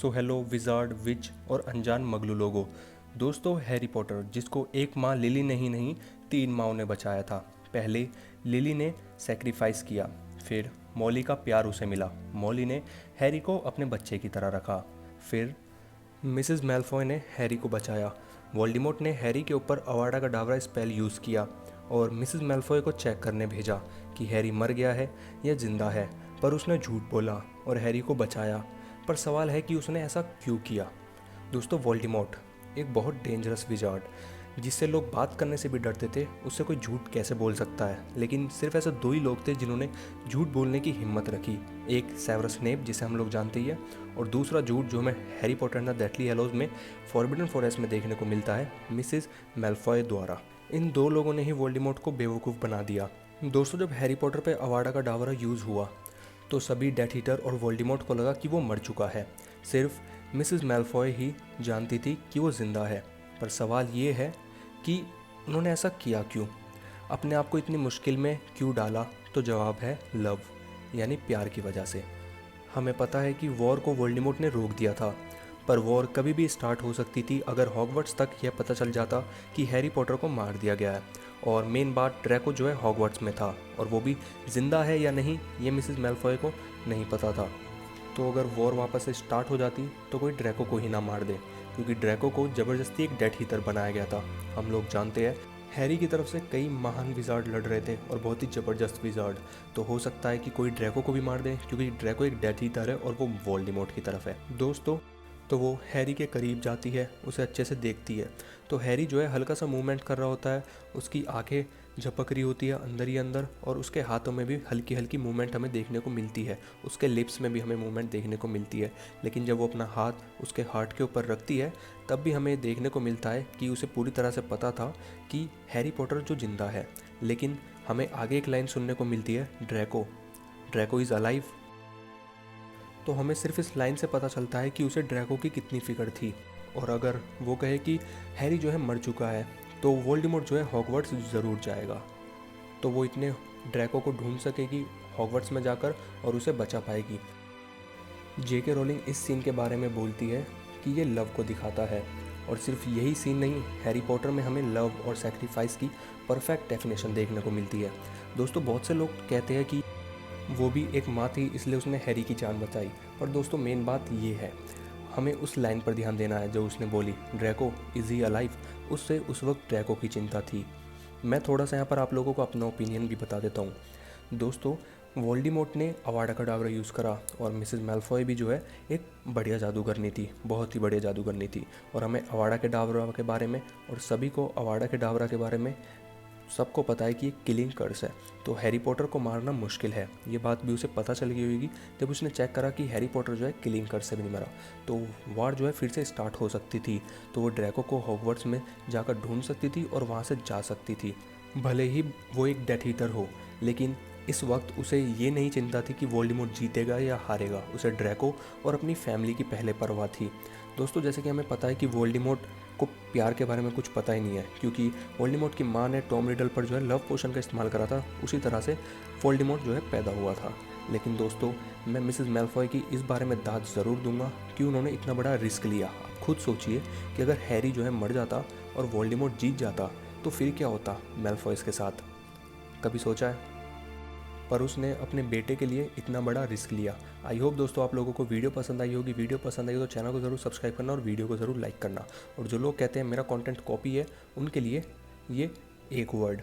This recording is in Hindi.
सो हेलो विजार्ड विच और अनजान मगलू लोगों। दोस्तों, हैरी पॉटर जिसको एक माँ लिली ने ही नहीं 3 माँओं ने बचाया था। पहले लिली ने सेक्रीफाइस किया, फिर मॉली का प्यार उसे मिला, मॉली ने हैरी को अपने बच्चे की तरह रखा, फिर मिसेस मैल्फॉय ने हैरी को बचाया, वोल्डेमॉर्ट ने हैरी के ऊपर अवाडा का डावरा स्पेल यूज़ किया और मिसेस मैल्फॉय को चेक करने भेजा कि हैरी मर गया है या जिंदा है, पर उसने झूठ बोला और हैरी को बचाया। पर सवाल है कि उसने ऐसा क्यों किया। दोस्तों, वोल्डेमॉर्ट एक बहुत डेंजरस विजार्ड जिससे लोग बात करने से भी डरते थे, उससे कोई झूठ कैसे बोल सकता है। लेकिन सिर्फ ऐसे 2 ही लोग थे जिन्होंने झूठ बोलने की हिम्मत रखी, एक सेवरस स्नेप जिसे हम लोग जानते ही है, और दूसरा झूठ जो हमें Harry Potter and the Deathly Hallows में फॉरबिडन फॉरेस्ट में देखने को मिलता है, मिसेस मैल्फॉय द्वारा। इन 2 लोगों ने ही वोल्डेमॉर्ट को बेवकूफ़ बना दिया। दोस्तों, जब हैरी पॉटर पे अवाडा का डावरा यूज़ हुआ तो सभी डेथ ईटर और वोल्डेमॉर्ट को लगा कि वो मर चुका है। सिर्फ मिसेस मैल्फॉय ही जानती थी कि वो ज़िंदा है। पर सवाल ये है कि उन्होंने ऐसा किया क्यों, अपने आप को इतनी मुश्किल में क्यों डाला। तो जवाब है लव, यानी प्यार की वजह से। हमें पता है कि वॉर को वोल्डेमॉर्ट ने रोक दिया था, पर वॉर कभी भी स्टार्ट हो सकती थी अगर हॉगवर्ट्स तक यह पता चल जाता कि हैरी पॉटर को मार दिया गया है। और मेन बात, ड्रैको जो है हॉगवर्ट्स में था और वो भी ज़िंदा है या नहीं ये मिसेस मैल्फॉय को नहीं पता था। तो अगर वॉर वापस से स्टार्ट हो जाती तो कोई ड्रैको को ही ना मार दे, क्योंकि ड्रैको को ज़बरदस्ती एक डेथ ईटर बनाया गया था। हम लोग जानते हैं हैरी की तरफ से कई महान विजार्ड लड़ रहे थे और बहुत ही ज़बरदस्त विजार्ड, तो हो सकता है कि कोई ड्रैको को भी मार दे, क्योंकि ड्रैको एक डेथ ईटर है और वो वोल्डेमॉर्ट की तरफ है। दोस्तों, तो वो हैरी के करीब जाती है, उसे अच्छे से देखती है, तो हैरी जो है हल्का सा मूवमेंट कर रहा होता है, उसकी आंखें झपक रही होती है अंदर ही अंदर, और उसके हाथों में भी हल्की हल्की मूवमेंट हमें देखने को मिलती है, उसके लिप्स में भी हमें मूवमेंट देखने को मिलती है। लेकिन जब वो अपना हाथ उसके हार्ट के ऊपर रखती है तब भी हमें देखने को मिलता है कि उसे पूरी तरह से पता था कि हैरी पॉटर जो जिंदा है। लेकिन हमें आगे एक लाइन सुनने को मिलती है, ड्रैको, ड्रैको इज़ अलाइव। तो हमें सिर्फ इस लाइन से पता चलता है कि उसे ड्रैको की कितनी फिक्र थी। और अगर वो कहे कि हैरी जो है मर चुका है तो वोल्डेमॉर्ट जो है हॉगवर्ट्स ज़रूर जाएगा, तो वो इतने ड्रैको को ढूंढ सकेगी हॉगवर्ट्स में जाकर और उसे बचा पाएगी। जेके रोलिंग इस सीन के बारे में बोलती है कि ये लव को दिखाता है, और सिर्फ यही सीन नहीं, हैरी पॉटर में हमें लव और सैक्रिफाइस की परफेक्ट डेफिनेशन देखने को मिलती है। दोस्तों, बहुत से लोग कहते हैं कि वो भी एक माँ थी इसलिए उसने हैरी की जान बचाई, पर दोस्तों मेन बात ये है, हमें उस लाइन पर ध्यान देना है जो उसने बोली, ड्रैको इज़ ही अलाइव। उससे उस वक्त ड्रैको की चिंता थी। मैं थोड़ा सा यहाँ पर आप लोगों को अपना ओपिनियन भी बता देता हूँ। दोस्तों, वोल्डेमॉर्ट ने अवाडा का डावरा यूज़ करा और मिसेस मैल्फॉय भी जो है एक बढ़िया जादूगरनी थी, बहुत ही बढ़िया जादूगरनी थी, और हमें अवाडा के डावरा के बारे में और सभी को अवाडा के डावरा के बारे में सबको पता है कि ये किलिंग कर्स है, तो हैरी पॉटर को मारना मुश्किल है। ये बात भी उसे पता चल गई होगी जब उसने चेक करा कि हैरी पॉटर जो है किलिंग कर्स से भी नहीं मरा, तो वार जो है फिर से स्टार्ट हो सकती थी, तो वो ड्रैको को हॉगवर्ट्स में जाकर ढूंढ सकती थी और वहाँ से जा सकती थी, भले ही वो एक डेथ ईटर हो। लेकिन इस वक्त उसे ये नहीं चिंता थी कि वोल्डेमॉर्ट जीतेगा या हारेगा, उसे ड्रैको और अपनी फैमिली की पहले परवाह थी। दोस्तों, जैसे कि हमें पता है कि वोल्डेमॉर्ट को प्यार के बारे में कुछ पता ही नहीं है, क्योंकि वोल्डेमॉर्ट की माँ ने टॉम रिडल पर जो है लव पोशन का इस्तेमाल करा था, उसी तरह से वोल्डेमॉर्ट जो है पैदा हुआ था। लेकिन दोस्तों, मैं मिसेस मैल्फॉय की इस बारे में दाद ज़रूर दूंगा कि उन्होंने इतना बड़ा रिस्क लिया। आप खुद सोचिए कि अगर हैरी जो है मर जाता और वोल्डेमॉर्ट जीत जाता तो फिर क्या होता मैल्फॉयस के साथ, कभी सोचा है? पर उसने अपने बेटे के लिए इतना बड़ा रिस्क लिया। आई होप दोस्तों आप लोगों को वीडियो पसंद आई होगी। वीडियो पसंद आई हो तो चैनल को ज़रूर सब्सक्राइब करना और वीडियो को ज़रूर लाइक करना। और जो लोग कहते हैं मेरा कंटेंट कॉपी है, उनके लिए ये एक वर्ड,